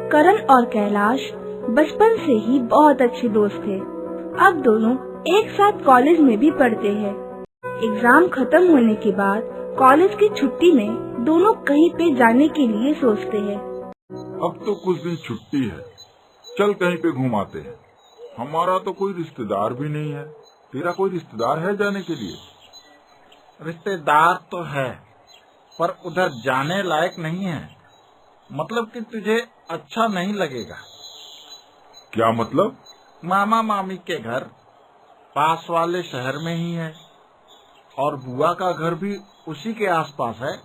करण और कैलाश बचपन से ही बहुत अच्छे दोस्त थे। अब दोनों एक साथ कॉलेज में भी पढ़ते हैं। एग्जाम खत्म होने के बाद कॉलेज की छुट्टी में दोनों कहीं पे जाने के लिए सोचते हैं। अब तो कुछ दिन छुट्टी है, चल कहीं पे घुमाते हैं। हमारा तो कोई रिश्तेदार भी नहीं है। तेरा कोई रिश्तेदार है जाने के लिए? रिश्तेदार तो है, पर उधर जाने लायक नहीं है। मतलब कि तुझे अच्छा नहीं लगेगा। क्या मतलब? मामा मामी के घर पास वाले शहर में ही है और बुआ का घर भी उसी के आसपास है,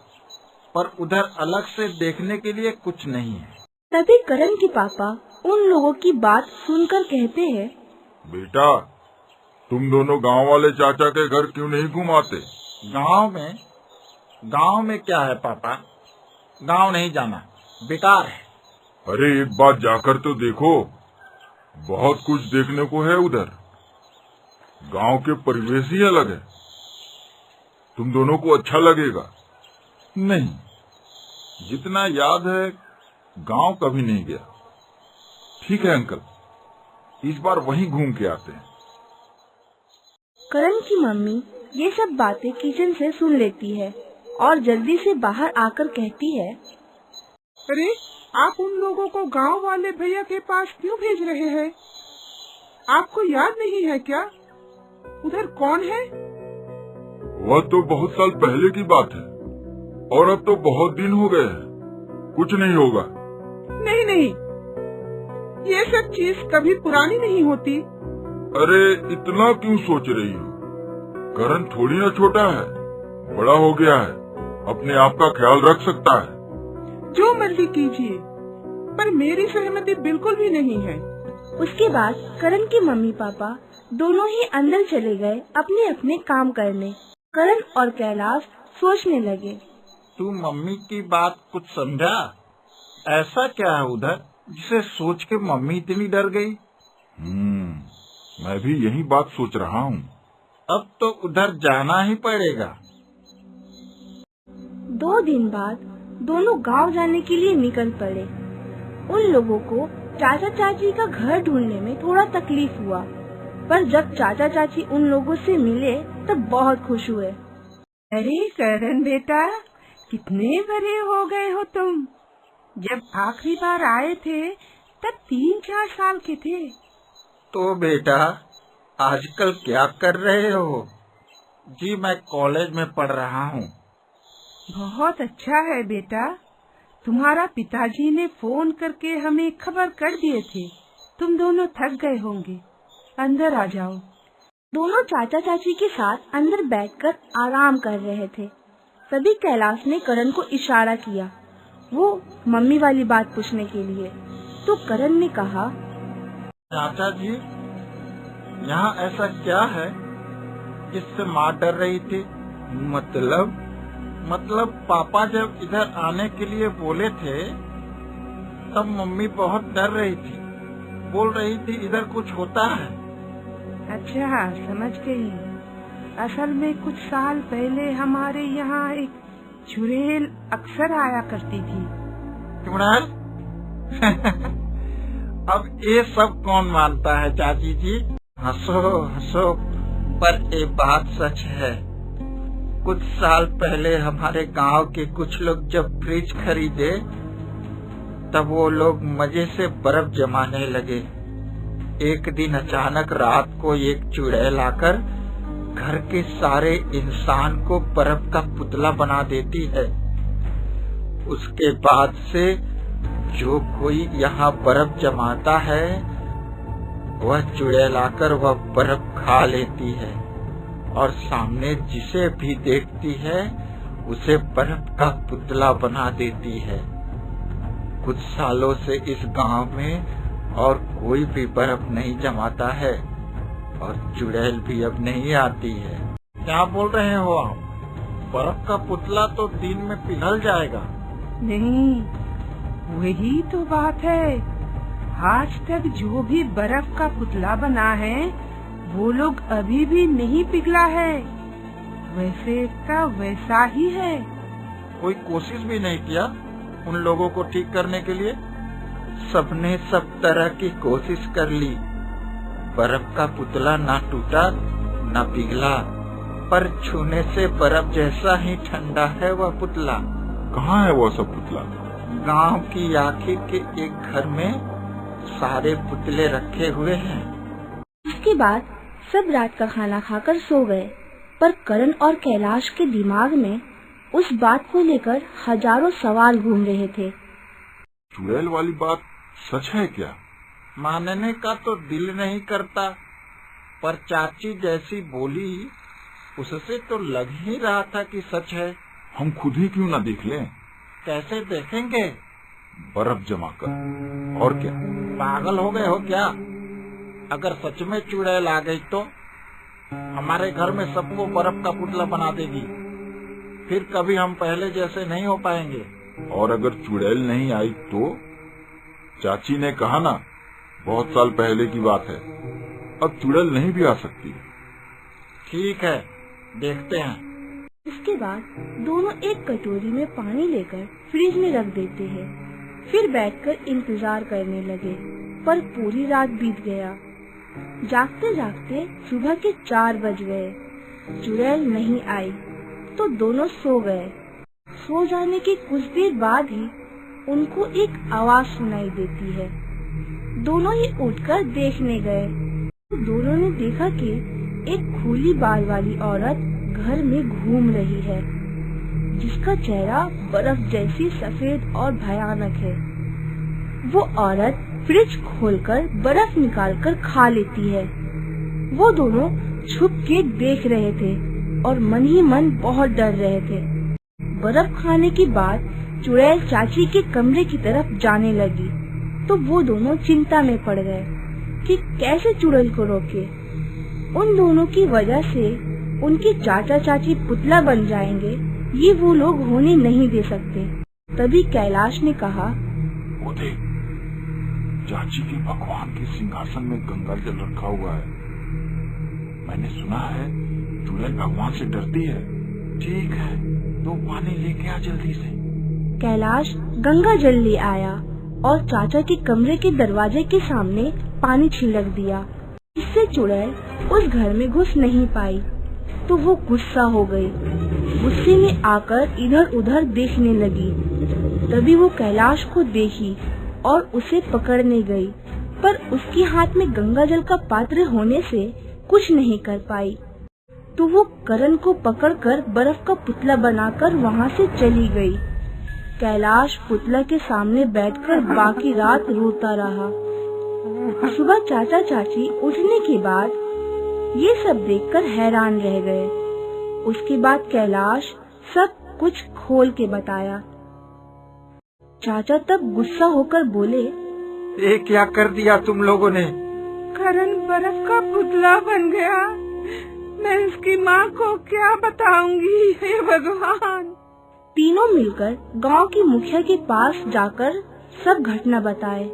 पर उधर अलग से देखने के लिए कुछ नहीं है। तभी करण के पापा उन लोगों की बात सुनकर कहते हैं, बेटा, तुम दोनों गांव वाले चाचा के घर क्यों नहीं घुमाते? गांव में क्या है पापा? गांव नहीं जाना, बेकार है। अरे एक बार जाकर तो देखो, बहुत कुछ देखने को है उधर। गांव के परिवेश ही अलग है, तुम दोनों को अच्छा लगेगा। नहीं, जितना याद है गांव कभी नहीं गया। ठीक है अंकल, इस बार वहीं घूम के आते हैं। करण की मम्मी ये सब बातें किचन से सुन लेती है और जल्दी से बाहर आकर कहती है, अरे आप उन लोगों को गांव वाले भैया के पास क्यों भेज रहे हैं? आपको याद नहीं है क्या? उधर कौन है? वह तो बहुत साल पहले की बात है और अब तो बहुत दिन हो गए हैं। कुछ नहीं होगा। नहीं, ये सब चीज कभी पुरानी नहीं होती। अरे इतना क्यों सोच रही हो? करण थोड़ी ना छोटा है, बड़ा हो गया है, अपने आप का ख्याल रख सकता है। जो मर्जी कीजिए, पर मेरी सहमति बिल्कुल भी नहीं है। उसके बाद करण के मम्मी पापा दोनों ही अंदर चले गए अपने अपने काम करने। करण और कैलाश सोचने लगे, तू मम्मी की बात कुछ समझा? ऐसा क्या है उधर जिसे सोच के मम्मी इतनी डर गई? मैं भी यही बात सोच रहा हूँ। अब तो उधर जाना ही पड़ेगा। 2 दिन बाद दोनों गांव जाने के लिए निकल पड़े। उन लोगों को चाचा चाची का घर ढूंढने में थोड़ा तकलीफ हुआ, पर जब चाचा चाची उन लोगों से मिले तब बहुत खुश हुए। अरे करण बेटा, कितने बड़े हो गए हो तुम। जब आखिरी बार आए थे तब 3-4 साल के थे। तो बेटा आजकल क्या कर रहे हो? जी मैं कॉलेज में पढ़ रहा हूँ। बहुत अच्छा है बेटा। तुम्हारा पिताजी ने फोन करके हमें खबर कर दिए थे। तुम दोनों थक गए होंगे, अंदर आ जाओ। दोनों चाचा चाची के साथ अंदर बैठकर आराम कर रहे थे। तभी कैलाश ने करण को इशारा किया, वो मम्मी वाली बात पूछने के लिए। तो करण ने कहा, चाचा जी, यहाँ ऐसा क्या है जिससे माँ डर रही थी? मतलब पापा जब इधर आने के लिए बोले थे तब मम्मी बहुत डर रही थी, बोल रही थी इधर कुछ होता है। अच्छा, समझ गई। असल में कुछ साल पहले हमारे यहाँ एक चुड़ैल अक्सर आया करती थी। चुड़ैल? अब ये सब कौन मानता है चाची जी? हंसो, पर ये बात सच है। कुछ साल पहले हमारे गांव के कुछ लोग जब फ्रिज खरीदे तब वो लोग मजे से बर्फ जमाने लगे। एक दिन अचानक रात को एक चुड़ैल आकर घर के सारे इंसान को बर्फ का पुतला बना देती है। उसके बाद से जो कोई यहाँ बर्फ जमाता है वह चुड़ैल आकर वह बर्फ खा लेती है और सामने जिसे भी देखती है उसे बर्फ का पुतला बना देती है। कुछ सालों से इस गांव में और कोई भी बर्फ नहीं जमाता है और चुड़ैल भी अब नहीं आती है। क्या बोल रहे हो आप? बर्फ का पुतला तो दिन में पिघल जाएगा। नहीं, वही तो बात है। आज तक जो भी बर्फ का पुतला बना है वो लोग अभी भी नहीं पिघला है, वैसे का वैसा ही है। कोई कोशिश भी नहीं किया उन लोगों को ठीक करने के लिए? सबने सब तरह की कोशिश कर ली। बर्फ का पुतला ना टूटा ना पिघला, पर छूने से बर्फ जैसा ही ठंडा है वह पुतला। कहाँ है वह सब पुतला? गांव की आखिर के एक घर में सारे पुतले रखे हुए हैं। उसके बाद सब रात का खाना खाकर सो गए, पर करण और कैलाश के दिमाग में उस बात को लेकर हजारों सवाल घूम रहे थे। चुड़ैल वाली बात सच है क्या? मानने का तो दिल नहीं करता, पर चाची जैसी बोली उससे तो लग ही रहा था कि सच है। हम खुद ही क्यों ना देख लें? कैसे देखेंगे? बर्फ जमा कर। और क्या? पागल हो गए हो क्या? अगर सच में चुड़ैल आ गई तो हमारे घर में सबको बर्फ का पुतला बना देगी, फिर कभी हम पहले जैसे नहीं हो पाएंगे। और अगर चुड़ैल नहीं आई तो? चाची ने कहा ना, बहुत साल पहले की बात है, अब चुड़ैल नहीं भी आ सकती। ठीक है, देखते हैं। इसके बाद दोनों एक कटोरी में पानी लेकर फ्रिज में रख देते हैं, फिर बैठकर इंतजार करने लगे। पर पूरी रात बीत गया। जागते जागते सुबह के 4 बज गए। चुड़ैल नहीं आई तो दोनों सो गए। सो जाने के कुछ देर बाद ही उनको एक आवाज सुनाई देती है। दोनों ही उठकर देखने गए। दोनों ने देखा कि एक खुली बाल वाली औरत घर में घूम रही है, जिसका चेहरा बर्फ जैसी सफेद और भयानक है। वो औरत फ्रिज खोलकर बर्फ निकालकर खा लेती है। वो दोनों छुप के देख रहे थे और मन ही मन बहुत डर रहे थे। बर्फ खाने के बाद चुड़ैल चाची के कमरे की तरफ जाने लगी, तो वो दोनों चिंता में पड़ गए कि कैसे चुड़ैल को रोके। उन दोनों की वजह से उनके चाचा चाची पुतला बन जाएंगे, ये वो लोग होने नहीं दे सकते। तभी कैलाश ने कहा, वो देख, चाची के भगवान के सिंहासन में गंगा जल रखा हुआ है। मैंने सुना है चुड़ैल भगवान से डरती है। ठीक है, तो पानी लेके आ जल्दी से। कैलाश गंगा जल ले आया और चाचा के कमरे के दरवाजे के सामने पानी छिड़क दिया। इससे चुड़ैल उस घर में घुस नहीं पाई। तो वो गुस्सा हो गई। गुस्से में आकर इधर उधर देखने लगी। तभी वो कैलाश को देखी और उसे पकड़ने गई, पर उसके हाथ में गंगा जल का पात्र होने से कुछ नहीं कर पाई। तो वो करण को पकड़कर बर्फ का पुतला बनाकर वहाँ से चली गई। कैलाश पुतला के सामने बैठकर बाकी रात रोता रहा। सुबह चाचा चाची उठने के बाद ये सब देखकर हैरान रह गए। उसके बाद कैलाश सब कुछ खोल के बताया। चाचा तब गुस्सा होकर बोले, ये क्या कर दिया तुम लोगों ने? करण बर्फ का पुतला बन गया। मैं इसकी माँ को क्या बताऊंगी, हे भगवान। तीनों मिलकर गांव की मुखिया के पास जाकर सब घटना बताए।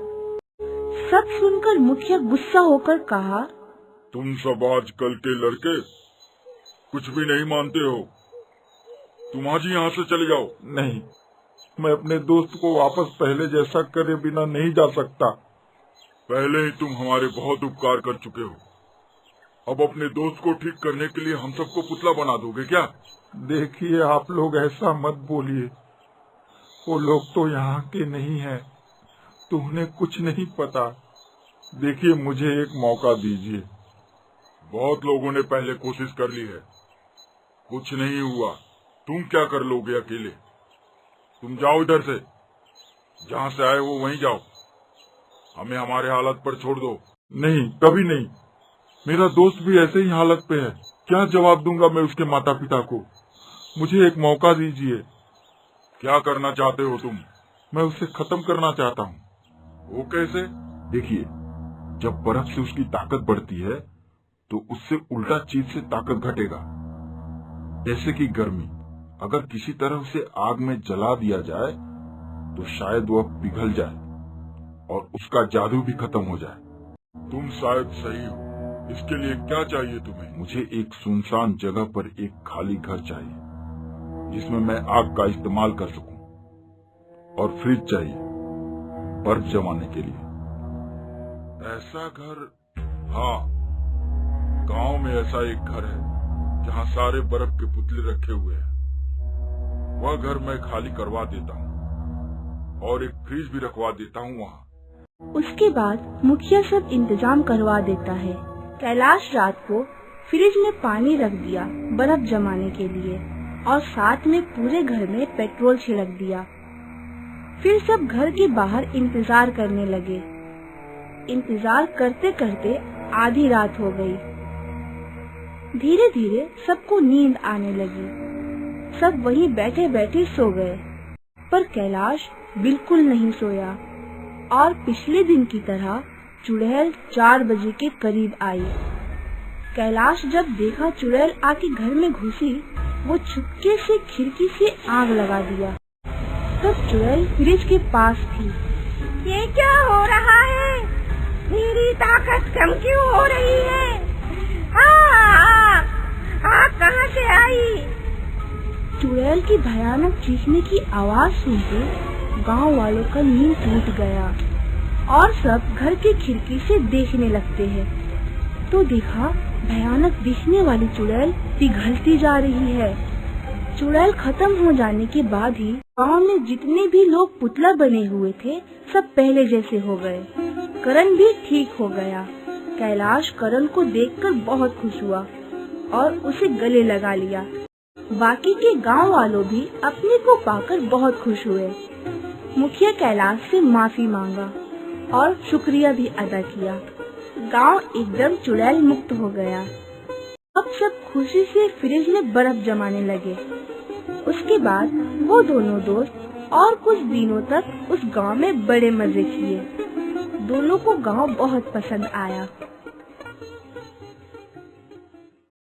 सब सुनकर मुखिया गुस्सा होकर कहा, तुम सब आजकल के लड़के कुछ भी नहीं मानते हो। तुम आज ही यहाँ से चले जाओ। नहीं, मैं अपने दोस्त को वापस पहले जैसा करे बिना नहीं जा सकता। पहले ही तुम हमारे बहुत उपकार कर चुके हो। अब अपने दोस्त को ठीक करने के लिए हम सबको पुतला बना दोगे क्या? देखिए, आप लोग ऐसा मत बोलिए। वो लोग तो यहाँ के नहीं हैं, तो उन्हें कुछ नहीं पता। देखिए, मुझे एक मौका दीजिए। बहुत लोगों ने पहले कोशिश कर ली है, कुछ नहीं हुआ। तुम क्या कर लोगे अकेले? तुम जाओ इधर से, जहाँ से आए हो वहीं जाओ। हमें हमारे हालत पर छोड़ दो। नहीं, कभी नहीं। मेरा दोस्त भी ऐसे ही हालत पे है। क्या जवाब दूंगा मैं उसके माता पिता को? मुझे एक मौका दीजिए। क्या करना चाहते हो तुम? मैं उसे खत्म करना चाहता हूँ। वो कैसे? देखिए, जब बर्फ से उसकी ताकत बढ़ती है तो उससे उल्टा चीज से ताकत घटेगा। जैसे कि गर्मी, अगर किसी तरह उसे आग में जला दिया जाए तो शायद वह पिघल जाए और उसका जादू भी खत्म हो जाए। तुम शायद सही हो। इसके लिए क्या चाहिए तुम्हें? मुझे एक सुनसान जगह पर एक खाली घर चाहिए, जिसमें मैं आग का इस्तेमाल कर सकूं, और फ्रिज चाहिए। बर्फ जमाने के लिए। ऐसा घर, हाँ, गांव में ऐसा एक घर है जहाँ सारे बर्फ के पुतले रखे हुए हैं। वह घर मैं खाली करवा देता हूँ और एक फ्रिज भी रखवा देता हूँ वहाँ। उसके बाद मुखिया सब इंतजाम करवा देता है। कैलाश रात को फ्रिज में पानी रख दिया बर्फ जमाने के लिए और साथ में पूरे घर में पेट्रोल छिड़क दिया। फिर सब घर के बाहर इंतजार करने लगे। इंतजार करते करते आधी रात हो गई। धीरे धीरे सबको नींद आने लगी। सब वहीं बैठे बैठे सो गए, पर कैलाश बिल्कुल नहीं सोया और पिछले दिन की तरह चुड़ैल 4 बजे के करीब आई। कैलाश जब देखा चुड़ैल आके घर में घुसी, वो छुपके से खिड़की से आग लगा दिया। तब चुड़ैल फ्रिज के पास थी। ये क्या हो रहा है? मेरी ताकत कम क्यों हो रही है? आग कहाँ से आई? चुड़ैल की भयानक चीखने की आवाज सुनते गांव वालों का नींद टूट गया और सब घर की खिड़की से देखने लगते हैं। तो देखा भयानक दिखने वाली चुड़ैल पिघलती जा रही है। चुड़ैल खत्म हो जाने के बाद ही गांव में जितने भी लोग पुतला बने हुए थे सब पहले जैसे हो गए। करण भी ठीक हो गया। कैलाश करण को देखकर बहुत खुश हुआ और उसे गले लगा लिया। बाकी के गांव वालों भी अपने को पाकर बहुत खुश हुए। मुखिया कैलाश से माफी मांगा और शुक्रिया भी अदा किया। गांव एकदम चुड़ैल मुक्त हो गया। अब सब खुशी से फ्रिज में बर्फ जमाने लगे। उसके बाद वो दोनों दोस्त और कुछ दिनों तक उस गांव में बड़े मजे किए। दोनों को गांव बहुत पसंद आया।